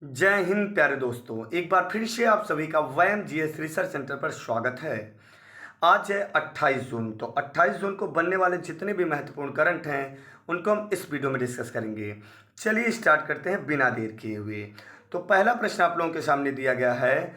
जय हिंद प्यारे दोस्तों, एक बार फिर से आप सभी का वैम जीएस रिसर्च सेंटर पर स्वागत है। आज है 28 जून। तो 28 जून को बनने वाले जितने भी महत्वपूर्ण करंट हैं उनको हम इस वीडियो में डिस्कस करेंगे। चलिए स्टार्ट करते हैं बिना देर किए हुए। तो पहला प्रश्न आप लोगों के सामने दिया गया है,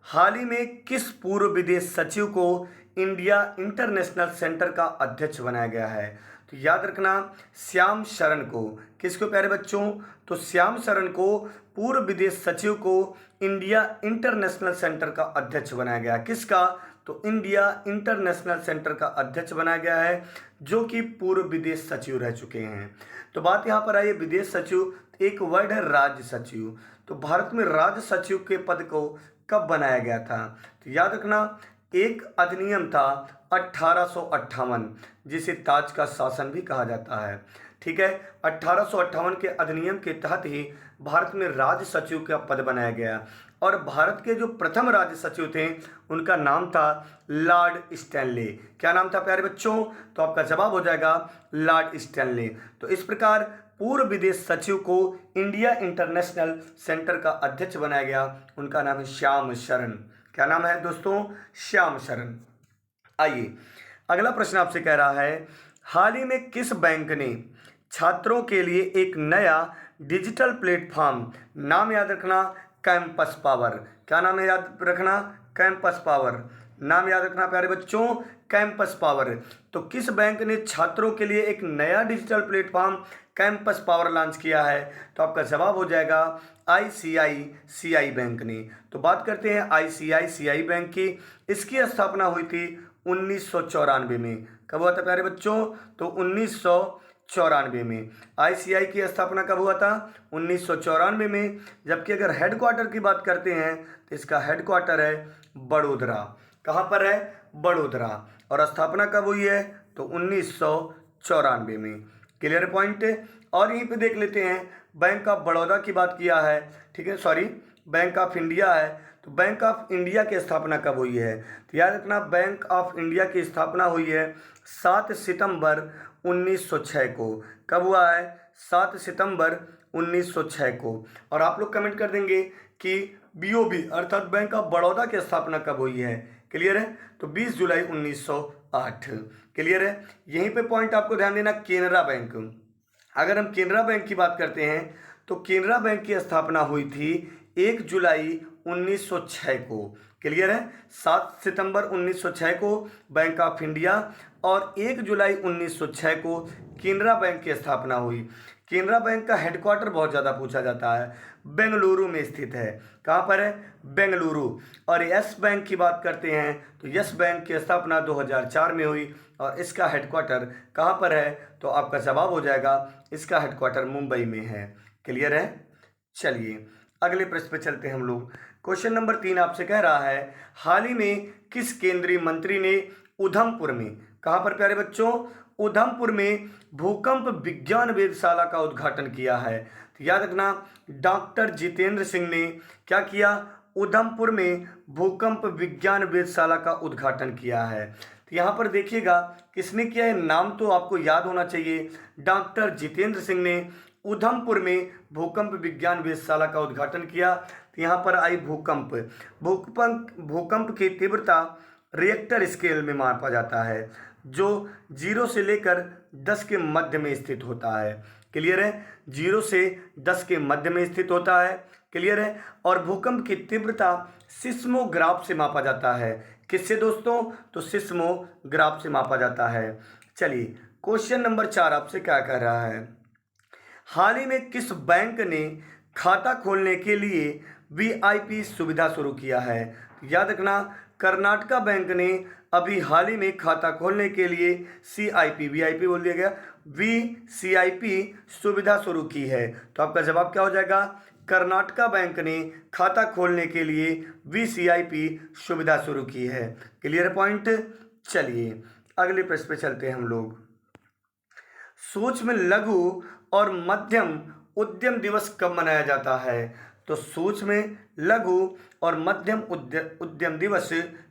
हाल ही में किस पूर्व विदेश सचिव को इंडिया इंटरनेशनल सेंटर का अध्यक्ष बनाया गया है? तो याद रखना, श्याम शरण को। किसको प्यारे बच्चों? तो श्याम शरण को पूर्व विदेश सचिव को इंडिया इंटरनेशनल सेंटर का अध्यक्ष बनाया गया। किसका? तो इंडिया इंटरनेशनल सेंटर का अध्यक्ष बनाया गया है, जो कि पूर्व विदेश सचिव रह चुके हैं। तो बात यहाँ पर आई है विदेश सचिव, एक वर्ड है राज्य सचिव। तो भारत में राज्य सचिव के पद को कब बनाया गया था? तो याद रखना, एक अधिनियम था 1858, जिसे ताज का शासन भी कहा जाता है। ठीक है, 1858 के अधिनियम के तहत ही भारत में राज्य सचिव का पद बनाया गया। और भारत के जो प्रथम राज्य सचिव थे उनका नाम था लॉर्ड स्टैनले। क्या नाम था प्यारे बच्चों? तो आपका जवाब हो जाएगा लॉर्ड स्टैनले। तो इस प्रकार पूर्व विदेश सचिव को इंडिया इंटरनेशनल सेंटर का अध्यक्ष बनाया गया। उनका नाम है श्याम शरण। क्या नाम है दोस्तों? श्याम शरण। आइए अगला प्रश्न आपसे कह रहा है, हाल ही में किस बैंक ने छात्रों के लिए एक नया डिजिटल प्लेटफॉर्म, नाम याद रखना कैंपस पावर। क्या नाम है याद रखना? Campus power. नाम याद रखना प्यारे बच्चों, कैंपस पावर। तो किस बैंक ने छात्रों के लिए एक नया digital platform campus power launch किया है? तो आपका जवाब हो जाएगा आईसीआईसीआई बैंक ने। तो बात करते हैं आईसीआईसीआई बैंक की। इसकी स्थापना हुई थी 1994 में। कब हुआ था प्यारे बच्चों? तो 1994 में। आईसीआई की स्थापना कब हुआ था? 1994 में। जबकि अगर हेडक्वार्टर की बात करते हैं तो इसका हेडक्वार्टर है बड़ोदरा। कहाँ पर है? बड़ोदरा। और स्थापना कब हुई है? तो 1994 में। Clear point. और यहीं पे देख लेते हैं, बैंक ऑफ बड़ौदा की बात किया है, ठीक है, सॉरी बैंक ऑफ इंडिया है। तो बैंक ऑफ इंडिया की स्थापना कब हुई है? तो याद रखना, बैंक ऑफ इंडिया की स्थापना हुई है 7 सितंबर 1906 को। कब हुआ है? 7 सितंबर 1906 को। और आप लोग कमेंट कर देंगे कि बीओबी अर्थात बैंक ऑफ बड़ौदा की स्थापना कब हुई है। क्लियर है? तो 20 जुलाई 1908। क्लियर है? यहीं पे पॉइंट आपको ध्यान देना, केनरा बैंक। अगर हम केनरा बैंक की बात करते हैं तो केनरा बैंक की स्थापना हुई थी 1 जुलाई 1906 को। क्लियर है? 7 सितंबर 1906 को बैंक ऑफ इंडिया और 1 जुलाई 1906 को केनरा बैंक की स्थापना हुई। केनरा बैंक का हेडक्वार्टर बहुत ज़्यादा पूछा जाता है, बेंगलुरु में स्थित है। कहाँ पर है? बेंगलुरु। और यस बैंक की बात करते हैं तो यस बैंक की स्थापना 2004 में हुई और इसका हेडक्वार्टर कहाँ पर है? तो आपका जवाब हो जाएगा, इसका हेडक्वार्टर मुंबई में है। क्लियर है? चलिए अगले प्रश्न पे चलते हैं हम लोग। क्वेश्चन नंबर 3 आपसे कह रहा है, हाल ही में किस केंद्रीय मंत्री ने उधमपुर में, कहाँ पर प्यारे बच्चों? उधमपुर में भूकंप विज्ञान वेधशाला का उद्घाटन किया है? तो याद रखना, डॉक्टर जितेंद्र सिंह ने क्या किया? उधमपुर में भूकंप विज्ञान वेधशाला का उद्घाटन किया है। तो यहाँ पर देखिएगा किसने किया है, नाम तो आपको याद होना चाहिए। डॉक्टर जितेंद्र सिंह ने उधमपुर में भूकंप विज्ञान वेधशाला का उद्घाटन किया। तो यहाँ पर आई भूकंप। भूकंप की तीव्रता रिएक्टर स्केल में मापा जाता है, जो 0 से लेकर 10 के मध्य में स्थित होता है। क्लियर है? 0 से 10 के मध्य में स्थित होता है। क्लियर है? और भूकंप की तीव्रता सिस्मोग्राफ से मापा जाता है। किससे दोस्तों? तो सिस्मोग्राफ से मापा जाता है। चलिए क्वेश्चन नंबर 4 आपसे क्या कह रहा है, हाल ही में किस बैंक ने खाता खोलने के लिए वीआईपी सुविधा शुरू किया है? याद रखना, कर्नाटका बैंक ने अभी हाल ही में खाता खोलने के लिए सीआईपी, वीआईपी बोल दिया गया, वीसीआईपी सुविधा शुरू की है। तो आपका जवाब क्या हो जाएगा? कर्नाटका बैंक ने खाता खोलने के लिए वीसीआईपी सुविधा शुरू की है। Clear point. चलिए अगले प्रश्न पे चलते हैं हम लोग। सूक्ष्म लघु और मध्यम उद्यम दिवस कब मनाया जाता है? तो सूक्ष्म लघु और मध्यम उद्यम दिवस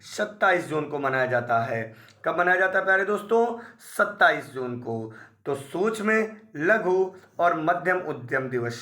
27 जून को मनाया जाता है। कब मनाया जाता है प्यारे दोस्तों? 27 जून को। तो सूक्ष्म लघु और मध्यम उद्यम दिवस।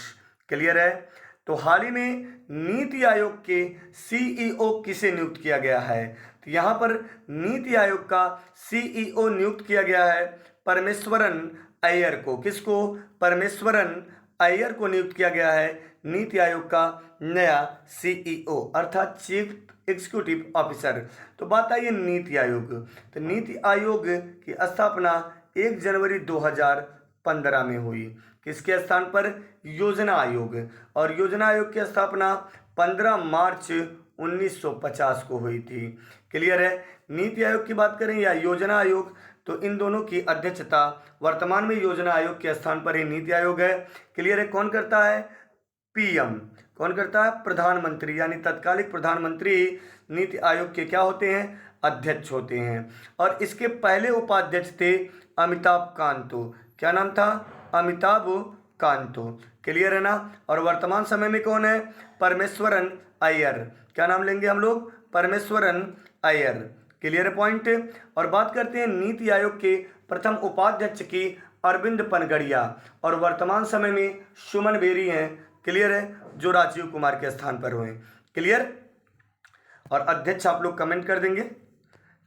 क्लियर है? तो हाल ही में नीति आयोग के सीईओ किसे नियुक्त किया गया है? तो यहाँ पर नीति आयोग का सीईओ नियुक्त किया गया है परमेश्वरन अय्यर को। किसको? परमेश्वरन अय्यर को नियुक्त किया गया है नीति आयोग का नया सीईओ अर्थात चीफ एग्जीक्यूटिव ऑफिसर। तो बात आई है नीति आयोग। तो नीति आयोग की स्थापना 1 जनवरी 2015 में हुई। किसके स्थान पर? योजना आयोग। और योजना आयोग की स्थापना 15 मार्च 1950 को हुई थी। क्लियर है? नीति आयोग की बात करें या योजना आयोग, तो इन दोनों की अध्यक्षता वर्तमान में योजना आयोग के स्थान पर ही नीति आयोग है। क्लियर है? कौन करता है? पीएम। कौन करता है? प्रधानमंत्री, यानी तत्कालिक प्रधानमंत्री नीति आयोग के क्या होते हैं? अध्यक्ष होते हैं। और इसके पहले उपाध्यक्ष थे अमिताभ कांतो। क्या नाम था? अमिताभ कांतो। क्लियर है ना? और वर्तमान समय में कौन है? परमेश्वरन अय्यर। क्या नाम लेंगे हम लोग? परमेश्वरन अय्यर। क्लियर है पॉइंट? और बात करते हैं नीति आयोग के प्रथम उपाध्यक्ष की, अरविंद पनगड़िया। और वर्तमान समय में सुमन बेरी हैं। क्लियर है? जो राजीव कुमार के स्थान पर हुए। क्लियर? और अध्यक्ष आप लोग कमेंट कर देंगे।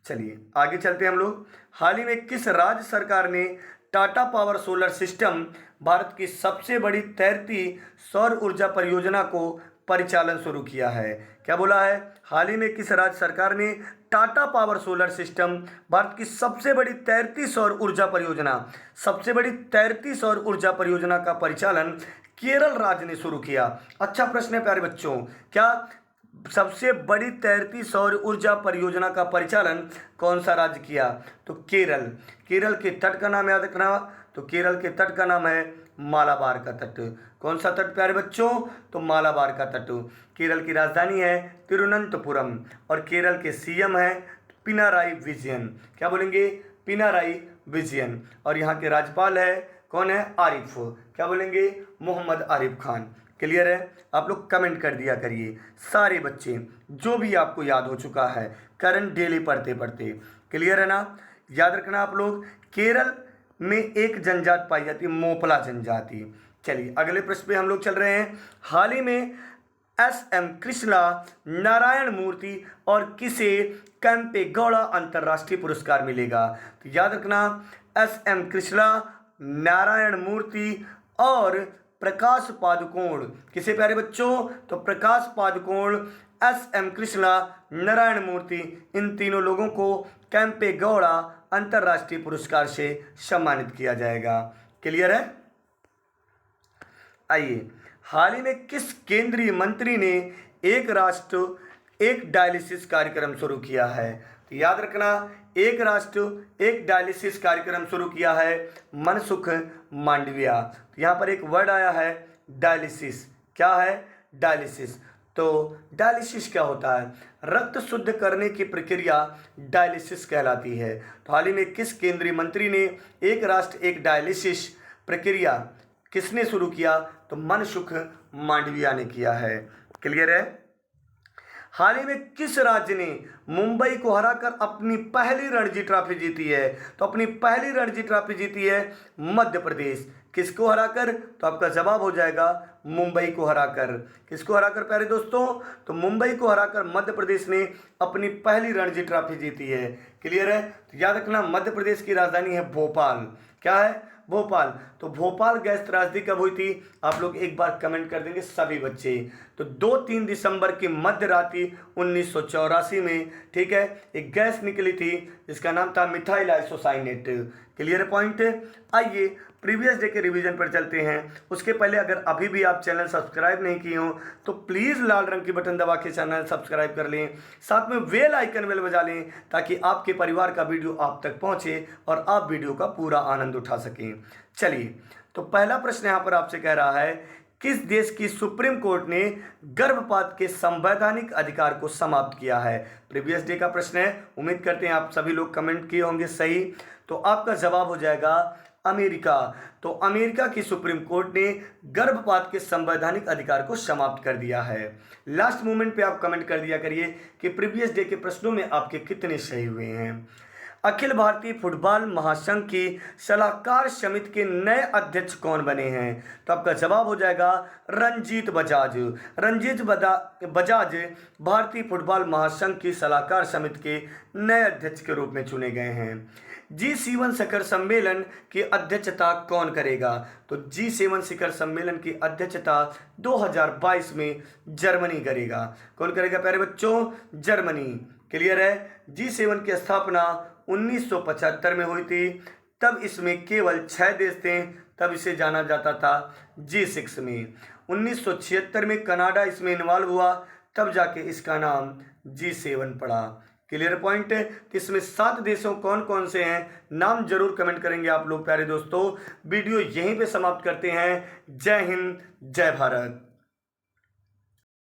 चलिए आगे चलते हैं हम लोग। हाल ही में किस राज्य सरकार ने Tata power solar system, Bharat की सबसे बड़ी तैरती सौर ऊर्जा परियोजना को परिचालन शुरू किया है? क्या बोला है? हाल ही में किस राज्य सरकार ने Tata power solar system, Bharat की सबसे बड़ी तैरती सौर ऊर्जा परियोजना, सबसे बड़ी तैरती सौर ऊर्जा परियोजना का परिचालन केरल राज्य ने शुरू किया? अच्छा प्रश्न है प्यारे बच्चों। क्या सबसे बड़ी तैरती सौर ऊर्जा परियोजना का परिचालन कौन सा राज्य किया? तो केरल। केरल के तट का नाम याद रखना। तो केरल के तट का नाम है मालाबार का तट। कौन सा तट प्यारे बच्चों? तो मालाबार का तट। केरल की राजधानी है तिरुवनंतपुरम और केरल के सीएम है पिनाराई विजयन। क्या बोलेंगे? पिनाराई विजयन। और यहाँ के राज्यपाल है कौन है? आरिफ। क्या बोलेंगे? मोहम्मद आरिफ खान। क्लियर है? आप लोग कमेंट कर दिया करिए सारे बच्चे, जो भी आपको याद हो चुका है करंट डेली पढ़ते पढ़ते। क्लियर है ना? याद रखना आप लोग। केरल में एक जनजाति पाई जाती है, मोपला जनजाति। चलिए अगले प्रश्न पे हम लोग चल रहे हैं। हाल ही में एस.एम. कृष्णा नारायण मूर्ति और किसे कैंपे गौड़ा अंतर्राष्ट्रीय पुरस्कार मिलेगा? तो याद रखना, एस.एम. कृष्णा, नारायण मूर्ति और प्रकाश पादुकोण। किसे प्यारे बच्चों? तो प्रकाश पादुकोण, एस.एम. कृष्णा, नारायण मूर्ति, इन तीनों लोगों को कैंपे गौड़ा अंतर्राष्ट्रीय पुरस्कार से सम्मानित किया जाएगा। क्लियर है? आइए, हाल ही में किस केंद्रीय मंत्री ने एक राष्ट्र एक डायलिसिस कार्यक्रम शुरू किया है? तो याद रखना, एक राष्ट्र एक डायलिसिस कार्यक्रम शुरू किया है मनसुख मांडविया। तो यहाँ पर एक वर्ड आया है डायलिसिस। क्या है? डायलिसिस। तो डायलिसिस क्या होता है? रक्त शुद्ध करने की प्रक्रिया डायलिसिस कहलाती है। तो हाल ही में किस केंद्रीय मंत्री ने एक राष्ट्र एक डायलिसिस प्रक्रिया किसने शुरू किया? तो मनसुख मांडविया ने किया है। क्लियर है? हाल ही में किस राज्य ने मुंबई को हराकर अपनी पहली रणजी ट्रॉफी जीती है? तो अपनी पहली रणजी ट्रॉफी जीती है मध्य प्रदेश। किसको हराकर? तो आपका जवाब हो जाएगा मुंबई को हराकर। किसको हराकर प्यारे दोस्तों? तो मुंबई को हराकर मध्य प्रदेश ने अपनी पहली रणजी ट्रॉफी जीती है। क्लियर है? तो याद रखना, मध्य प्रदेश की राजधानी है भोपाल। क्या है? भोपाल। तो भोपाल गैस त्रासदी कब हुई थी? आप लोग एक बार कमेंट कर देंगे सभी बच्चे। तो 2-3 दिसंबर की मध्य रात्रि 1984 में, ठीक है, एक गैस निकली थी जिसका नाम था मिथाइल आइसोसाइनेट। Clear point? आइए प्रीवियस डे के रिवीजन पर चलते हैं। उसके पहले अगर अभी भी आप चैनल सब्सक्राइब नहीं किए हो तो प्लीज़ लाल रंग की बटन दबा के चैनल सब्सक्राइब कर लें, साथ में बेल आइकन बेल बजा लें ताकि आपके परिवार का वीडियो आप तक पहुंचे और आप वीडियो का पूरा आनंद उठा सकें। चलिए, तो पहला प्रश्न यहाँ पर आपसे कह रहा है, किस देश की सुप्रीम कोर्ट ने गर्भपात के संवैधानिक अधिकार को समाप्त किया है? प्रीवियस डे का प्रश्न है, उम्मीद करते हैं आप सभी लोग कमेंट किए होंगे सही। तो आपका जवाब हो जाएगा अमेरिका। तो अमेरिका की सुप्रीम कोर्ट ने गर्भपात के संवैधानिक अधिकार को समाप्त कर दिया है। लास्ट मोमेंट पे आप कमेंट कर दिया करिए कि प्रीवियस डे के प्रश्नों में आपके कितने सही हुए हैं। अखिल भारतीय फुटबॉल महासंघ की सलाहकार समिति के नए अध्यक्ष कौन बने हैं? तो आपका जवाब हो जाएगा रंजीत बजाज। बजाज भारतीय फुटबॉल महासंघ की सलाहकार समिति के नए अध्यक्ष के रूप में चुने गए हैं। G7 शिखर सम्मेलन की अध्यक्षता कौन करेगा? तो G7 शिखर सम्मेलन की अध्यक्षता 2022 में जर्मनी करेगा। कौन करेगा प्यारे बच्चों? जर्मनी। क्लियर है? G7 की स्थापना 1975 में हुई थी, तब इसमें केवल 6 देश थे, तब इसे जाना जाता था G6 में। 1976 में कनाडा इसमें इन्वॉल्व हुआ, तब जाके इसका नाम G7 पड़ा। क्लियर पॉइंट है? इसमें 7 देशों कौन कौन से हैं, नाम जरूर कमेंट करेंगे आप लोग प्यारे दोस्तों। वीडियो यहीं पे समाप्त करते हैं। जय हिंद, जय भारत।